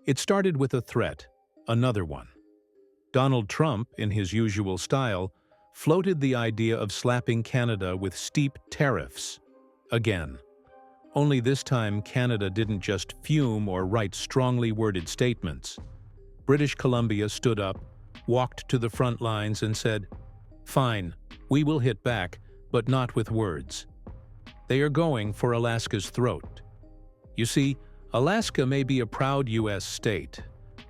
It started with a threat, another one. Donald Trump, in his usual style, floated the idea of slapping Canada with steep tariffs. Again. Only this time Canada didn't just fume or write strongly worded statements. British Columbia stood up, walked to the front lines and said, "Fine, we will hit back, but not with words." They are going for Alaska's throat. You see, Alaska may be a proud U.S. state,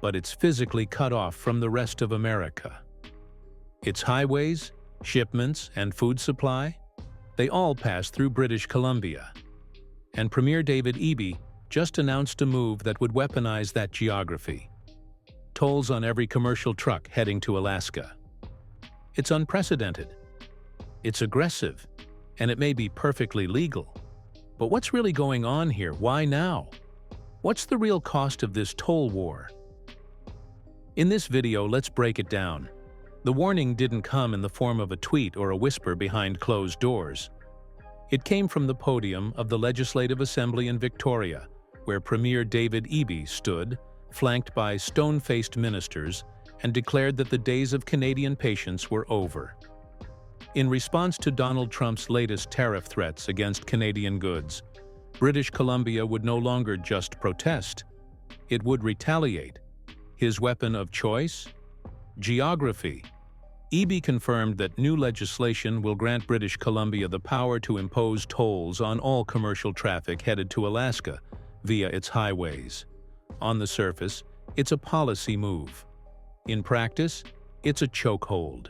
but it's physically cut off from the rest of America. Its highways, shipments, and food supply, they all pass through British Columbia. And Premier David Eby just announced a move that would weaponize that geography. Tolls on every commercial truck heading to Alaska. It's unprecedented. It's aggressive, and it may be perfectly legal. But what's really going on here? Why now? What's the real cost of this toll war? In this video, let's break it down. The warning didn't come in the form of a tweet or a whisper behind closed doors. It came from the podium of the Legislative Assembly in Victoria, where Premier David Eby stood, flanked by stone-faced ministers, and declared that the days of Canadian patience were over. In response to Donald Trump's latest tariff threats against Canadian goods, British Columbia would no longer just protest. It would retaliate. His weapon of choice? Geography. Eby confirmed that new legislation will grant British Columbia the power to impose tolls on all commercial traffic headed to Alaska via its highways. On the surface, it's a policy move. In practice, it's a chokehold.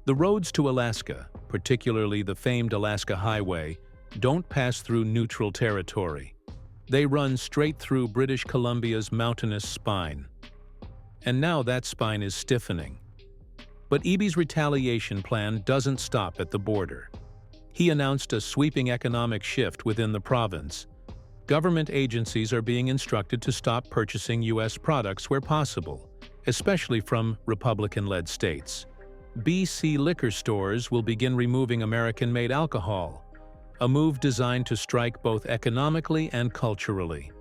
The roads to Alaska, particularly the famed Alaska Highway, don't pass through neutral territory. They run straight through British Columbia's mountainous spine. And now that spine is stiffening. But Eby's retaliation plan doesn't stop at the border. He announced a sweeping economic shift within the province. Government agencies are being instructed to stop purchasing U.S. products where possible, especially from Republican-led states. BC liquor stores will begin removing American-made alcohol, a move designed to strike both economically and culturally.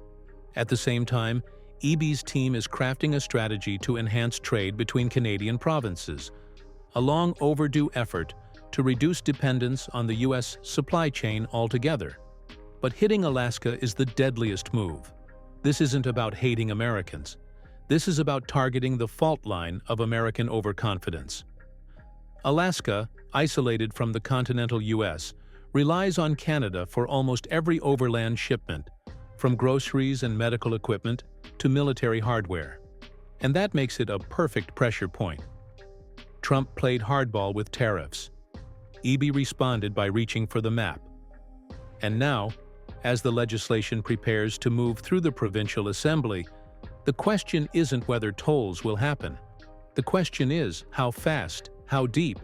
At the same time, Eby's team is crafting a strategy to enhance trade between Canadian provinces, a long overdue effort to reduce dependence on the U.S. supply chain altogether. But hitting Alaska is the deadliest move. This isn't about hating Americans. This is about targeting the fault line of American overconfidence. Alaska, isolated from the continental U.S., relies on Canada for almost every overland shipment, from groceries and medical equipment to military hardware. And that makes it a perfect pressure point. Trump played hardball with tariffs. Eby responded by reaching for the map. And now, as the legislation prepares to move through the provincial assembly, the question isn't whether tolls will happen. The question is how fast, how deep,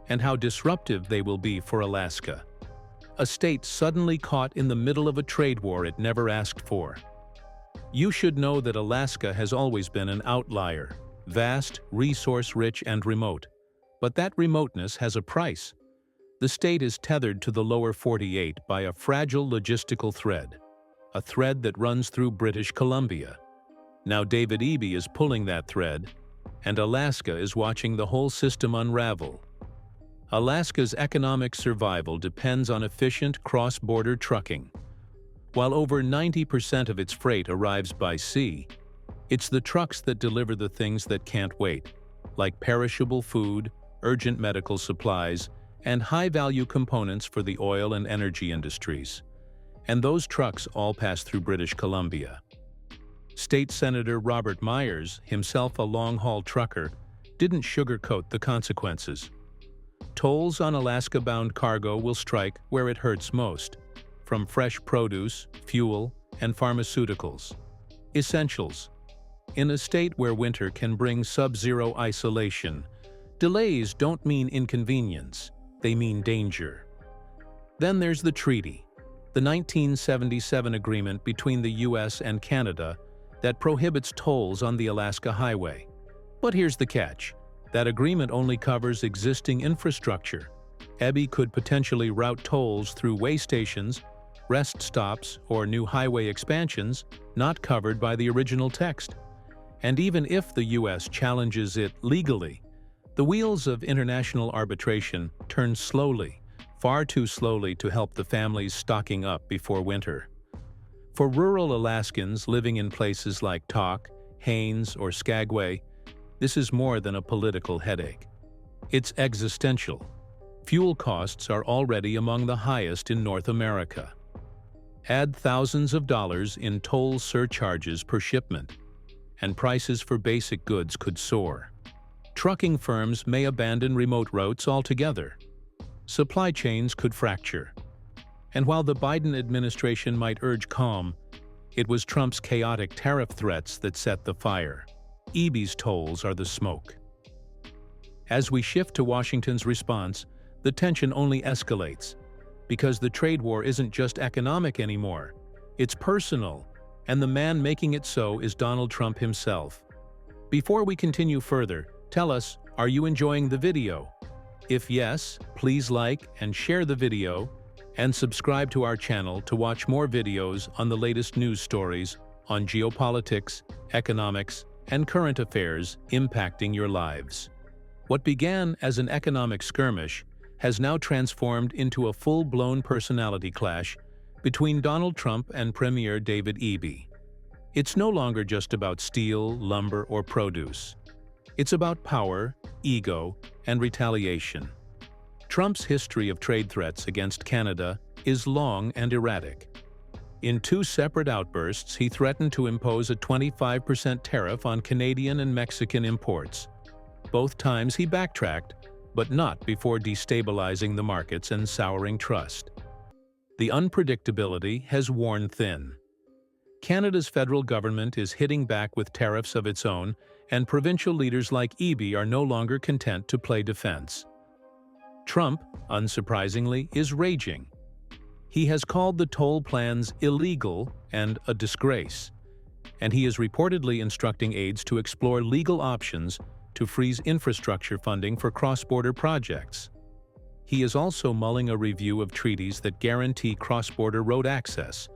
and how disruptive they will be for Alaska, a state suddenly caught in the middle of a trade war it never asked for. You should know that Alaska has always been an outlier, vast, resource-rich, and remote. But that remoteness has a price. The state is tethered to the lower 48 by a fragile logistical thread, a thread that runs through British Columbia. Now David Eby is pulling that thread, and Alaska is watching the whole system unravel. Alaska's economic survival depends on efficient cross-border trucking. While over 90% of its freight arrives by sea, it's the trucks that deliver the things that can't wait, like perishable food, urgent medical supplies, and high-value components for the oil and energy industries. And those trucks all pass through British Columbia. State Senator Robert Myers, himself a long-haul trucker, didn't sugarcoat the consequences. Tolls on Alaska-bound cargo will strike where it hurts most, from fresh produce, fuel, and pharmaceuticals. Essentials. In a state where winter can bring sub-zero isolation, delays don't mean inconvenience, they mean danger. Then there's the treaty, the 1977 agreement between the U.S. and Canada that prohibits tolls on the Alaska Highway. But here's the catch. That agreement only covers existing infrastructure. Eby could potentially route tolls through way stations, rest stops, or new highway expansions not covered by the original text. And even if the U.S. challenges it legally, the wheels of international arbitration turn slowly, far too slowly to help the families stocking up before winter. For rural Alaskans living in places like Tok, Haines, or Skagway, this is more than a political headache. It's existential. Fuel costs are already among the highest in North America. Add thousands of dollars in toll surcharges per shipment, and prices for basic goods could soar. Trucking firms may abandon remote routes altogether. Supply chains could fracture. And while the Biden administration might urge calm, it was Trump's chaotic tariff threats that set the fire. EB's tolls are the smoke. As we shift to Washington's response, the tension only escalates, because the trade war isn't just economic anymore. It's personal, and the man making it so is Donald Trump himself. Before we continue further, tell us, are you enjoying the video? If yes, please like and share the video, and subscribe to our channel to watch more videos on the latest news stories on geopolitics, economics, and current affairs impacting your lives. What began as an economic skirmish has now transformed into a full-blown personality clash between Donald Trump and Premier David Eby. It's no longer just about steel, lumber, or produce. It's about power, ego, and retaliation. Trump's history of trade threats against Canada is long and erratic. In two separate outbursts, he threatened to impose a 25% tariff on Canadian and Mexican imports. Both times he backtracked, but not before destabilizing the markets and souring trust. The unpredictability has worn thin. Canada's federal government is hitting back with tariffs of its own, and provincial leaders like Eby are no longer content to play defense. Trump, unsurprisingly, is raging. He has called the toll plans illegal and a disgrace, and he is reportedly instructing aides to explore legal options to freeze infrastructure funding for cross-border projects. He is also mulling a review of treaties that guarantee cross-border road access,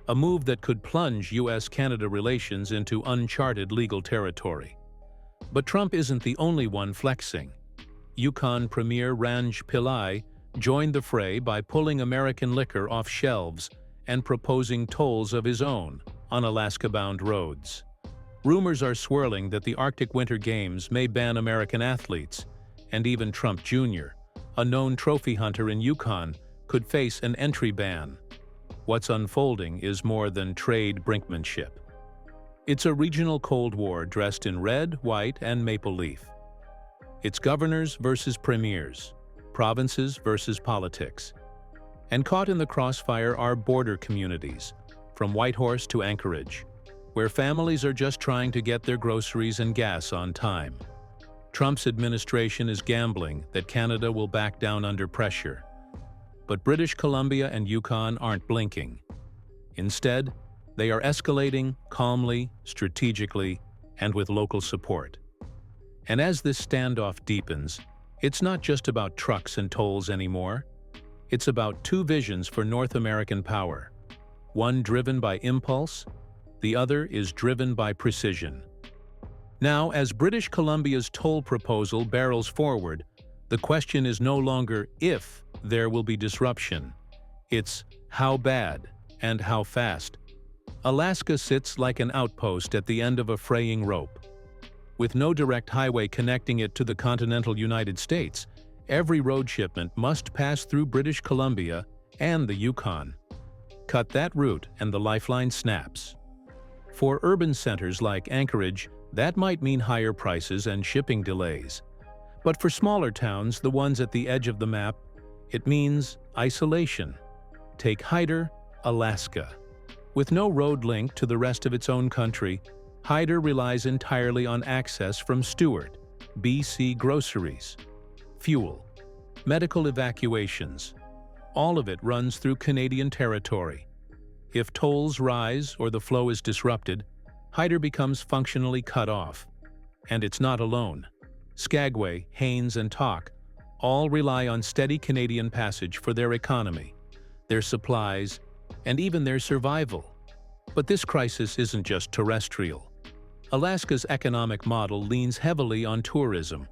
a move that could plunge U.S.-Canada relations into uncharted legal territory. But Trump isn't the only one flexing. Yukon Premier Ranj Pillai joined the fray by pulling American liquor off shelves and proposing tolls of his own on Alaska-bound roads. Rumors are swirling that the Arctic Winter Games may ban American athletes, and even Trump Jr., a known trophy hunter in Yukon, could face an entry ban. What's unfolding is more than trade brinkmanship. It's a regional Cold War dressed in red, white, and maple leaf. It's governors versus premiers, provinces versus politics. And caught in the crossfire are border communities, from Whitehorse to Anchorage, where families are just trying to get their groceries and gas on time. Trump's administration is gambling that Canada will back down under pressure. But British Columbia and Yukon aren't blinking. Instead, they are escalating calmly, strategically, and with local support. And as this standoff deepens, it's not just about trucks and tolls anymore. It's about two visions for North American power. One driven by impulse, the other is driven by precision. Now, as British Columbia's toll proposal barrels forward, the question is no longer if there will be disruption. It's how bad and how fast. Alaska sits like an outpost at the end of a fraying rope. With no direct highway connecting it to the continental United States, every road shipment must pass through British Columbia and the Yukon. Cut that route and the lifeline snaps. For urban centers like Anchorage, that might mean higher prices and shipping delays. But for smaller towns, the ones at the edge of the map, it means isolation. Take Hyder, Alaska. With no road link to the rest of its own country, Hyder relies entirely on access from Stewart, BC groceries, fuel, medical evacuations. All of it runs through Canadian territory. If tolls rise or the flow is disrupted, Hyder becomes functionally cut off. And it's not alone. Skagway, Haines, and Tok all rely on steady Canadian passage for their economy, their supplies, and even their survival. But this crisis isn't just terrestrial. Alaska's economic model leans heavily on tourism,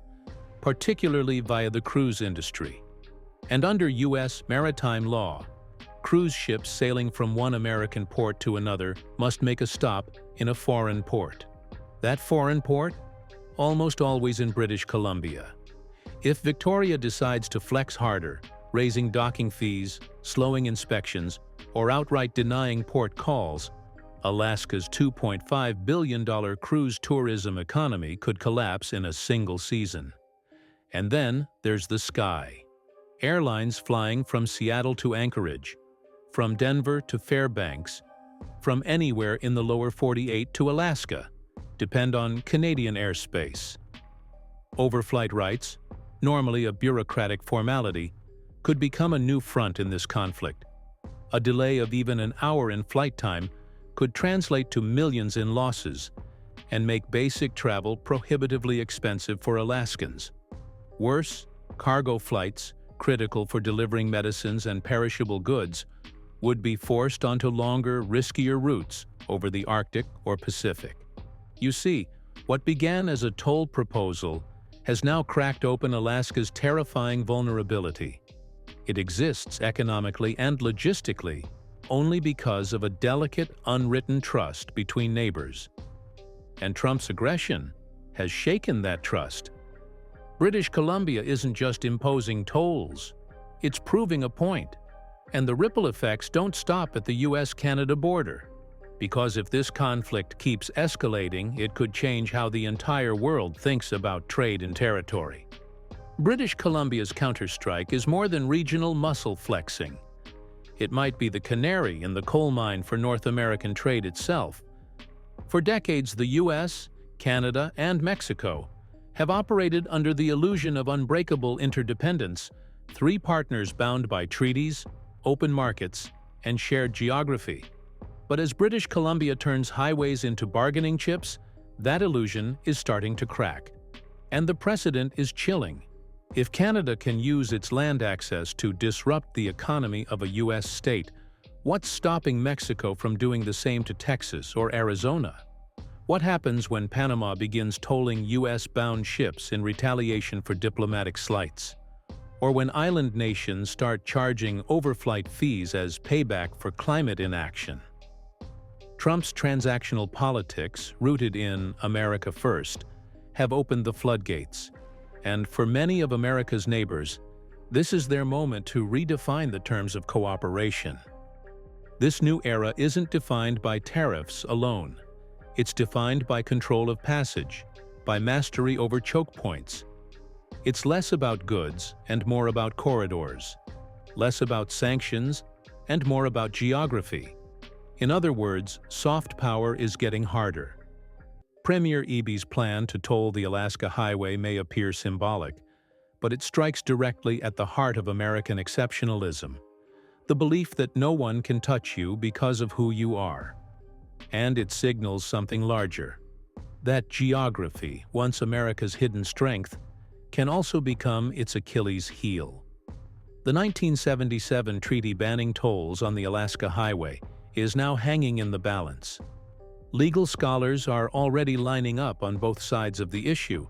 particularly via the cruise industry. And under U.S. maritime law, cruise ships sailing from one American port to another must make a stop in a foreign port. That foreign port? Almost always in British Columbia. If Victoria decides to flex harder, raising docking fees, slowing inspections, or outright denying port calls, Alaska's $2.5 billion cruise tourism economy could collapse in a single season. And then there's the sky. Airlines flying from Seattle to Anchorage, from Denver to Fairbanks, from anywhere in the lower 48 to Alaska, depend on Canadian airspace. Overflight rights, normally a bureaucratic formality, could become a new front in this conflict. A delay of even an hour in flight time could translate to millions in losses and make basic travel prohibitively expensive for Alaskans. Worse, cargo flights, critical for delivering medicines and perishable goods, would be forced onto longer, riskier routes over the Arctic or Pacific. You see, what began as a toll proposal has now cracked open Alaska's terrifying vulnerability. It exists economically and logistically only because of a delicate, unwritten trust between neighbors. And Trump's aggression has shaken that trust. British Columbia isn't just imposing tolls, it's proving a point. And the ripple effects don't stop at the US-Canada border. Because if this conflict keeps escalating, it could change how the entire world thinks about trade and territory. British Columbia's counterstrike is more than regional muscle flexing. It might be the canary in the coal mine for North American trade itself. For decades, the US, Canada, and Mexico have operated under the illusion of unbreakable interdependence, three partners bound by treaties, open markets, and shared geography. But as British Columbia turns highways into bargaining chips, that illusion is starting to crack. And the precedent is chilling. If Canada can use its land access to disrupt the economy of a US state, what's stopping Mexico from doing the same to Texas or Arizona? What happens when Panama begins tolling US-bound ships in retaliation for diplomatic slights? Or when island nations start charging overflight fees as payback for climate inaction? Trump's transactional politics, rooted in America First, have opened the floodgates. And for many of America's neighbors, this is their moment to redefine the terms of cooperation. This new era isn't defined by tariffs alone. It's defined by control of passage, by mastery over choke points. It's less about goods and more about corridors, less about sanctions and more about geography. In other words, soft power is getting harder. Premier Eby's plan to toll the Alaska Highway may appear symbolic, but it strikes directly at the heart of American exceptionalism, the belief that no one can touch you because of who you are. And it signals something larger, that geography, once America's hidden strength, can also become its Achilles heel. The 1977 treaty banning tolls on the Alaska Highway is now hanging in the balance. Legal scholars are already lining up on both sides of the issue,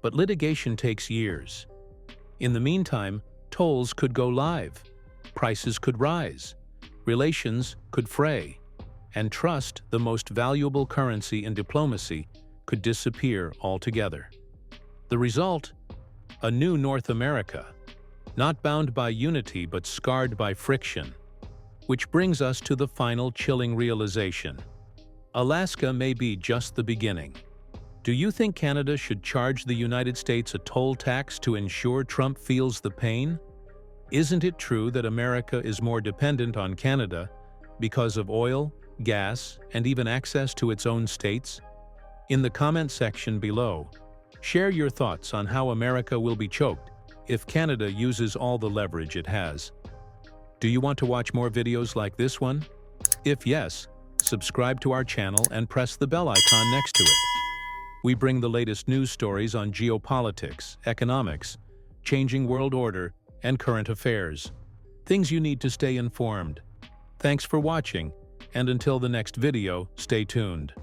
but litigation takes years. In the meantime, tolls could go live, prices could rise, relations could fray, and trust, the most valuable currency in diplomacy, could disappear altogether. The result? A new North America, not bound by unity but scarred by friction. Which brings us to the final chilling realization. Alaska may be just the beginning. Do you think Canada should charge the United States a toll tax to ensure Trump feels the pain? Isn't it true that America is more dependent on Canada because of oil, gas, and even access to its own states? In the comment section below, share your thoughts on how America will be choked if Canada uses all the leverage it has. Do you want to watch more videos like this one? If yes, subscribe to our channel and press the bell icon next to it. We bring the latest news stories on geopolitics, economics, changing world order, and current affairs. Things you need to stay informed. Thanks for watching, and until the next video, stay tuned.